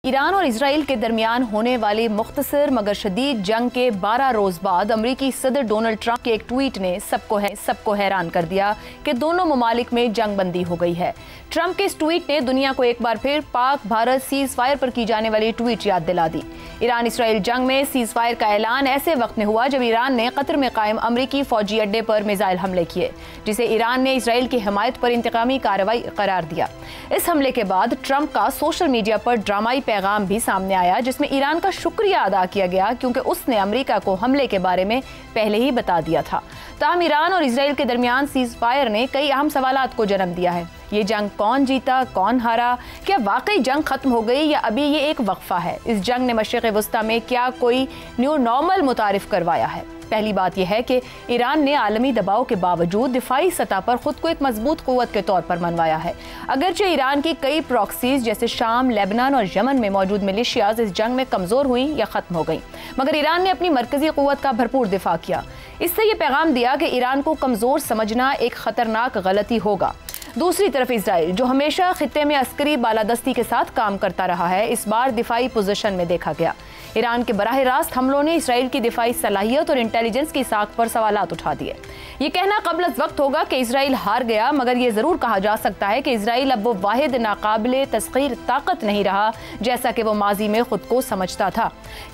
Iran और Israel के दरमियान होने वाली मुख्तसर मगर शदीद जंग के 12 रोज बाद अमरीकी सदर डोनाल्ड ट्रंप के एक ट्वीट ने सबको हैरान कर दिया कि दोनों ममालिक में जंग बंदी हो गई है। ट्रंप के इस ट्वीट ने दुनिया को एक बार फिर पाक भारत सीज फायर पर की जाने वाली ट्वीट याद दिला दी। ईरान इसराइल जंग में सीज फायर का ऐलान ऐसे वक्त में हुआ जब ईरान ने कतर में कायम अमरीकी फौजी अड्डे पर मिसाइल हमले किए, जिसे ईरान ने इसराइल की हिमायत पर इंतकामी कार्रवाई करार दिया। इस हमले के बाद ट्रंप का सोशल मीडिया पर ड्रामाई पैगाम भी सामने आया, जिसमें ईरान का शुक्रिया अदा किया गया क्योंकि उसने अमेरिका को हमले के बारे में पहले ही बता दिया था। ताहम ईरान और इसराइल के दरमियान सीज फायर ने कई अहम सवालात को जन्म दिया है। ये जंग कौन जीता, कौन हारा, क्या वाकई जंग खत्म हो गई या अभी ये एक वक्फा है? इस जंग ने मशरिक़ वस्ता में क्या कोई न्यू नॉर्मल मुतारिफ करवाया है? पहली बात यह है कि ईरान ने आलमी दबाव के बावजूद दिफाई सतह पर खुद को एक मजबूत कुव्वत के तौर पर मनवाया है। अगरचे ईरान की कई प्रॉक्सीज जैसे शाम, लेबनान और यमन में मौजूद मिलिशियाज इस जंग में कमजोर हुई या खत्म हो गई, मगर ईरान ने अपनी मरकजी कुव्वत का भरपूर दिफा किया। इससे यह पैगाम दिया कि ईरान को कमजोर समझना एक खतरनाक गलती होगा। दूसरी तरफ इसराइल, जो हमेशा खित्ते में अस्करी बालादस्ती के साथ काम करता रहा है, इस बार दिफाई पोजीशन में देखा गया। ईरान के बराह रास्त हमलों ने इसराइल की दिफाई सलाहियत और इंटेलिजेंस की साख पर सवालात उठा दिए। ये कहना कबल अज़ वक्त होगा कि इसराइल हार गया, मगर यह जरूर कहा जा सकता है कि इसराइल अब वो वाहिद नाकाबिले तस्खीर ताकत नहीं रहा जैसा कि वो माजी में खुद को समझता था।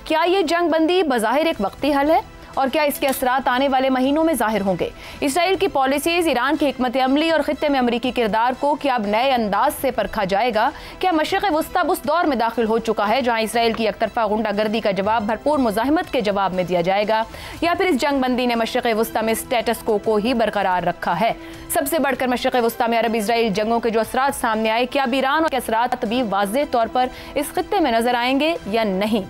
क्या ये जंग बंदी बज़ाहिर एक वक्ती हल है और क्या इसके असरात आने वाले महीनों में जाहिर होंगे? इसराइल की पॉलिसीज, ईरान की हिकमत अमली और खित्ते में अमरीकी किरदार को क्या अब नए अंदाज से परखा जाएगा? क्या मशरिक़ वस्ता उस दौर में दाखिल हो चुका है जहां इसराइल की एकतरफा गुंडागर्दी का जवाब भरपूर मुज़ाहिमत के जवाब में दिया जाएगा, या फिर इस जंग बंदी ने मशरिक़ वस्ता में स्टेटस को ही बरकरार रखा है? सबसे बढ़कर मशरिक़ वस्ता में अरब इसराइल जंगों के जो असरात सामने आए, क्या अब ईरान के असरात भी वाज़ेह तौर पर इस खित्ते में नजर आएंगे या नहीं?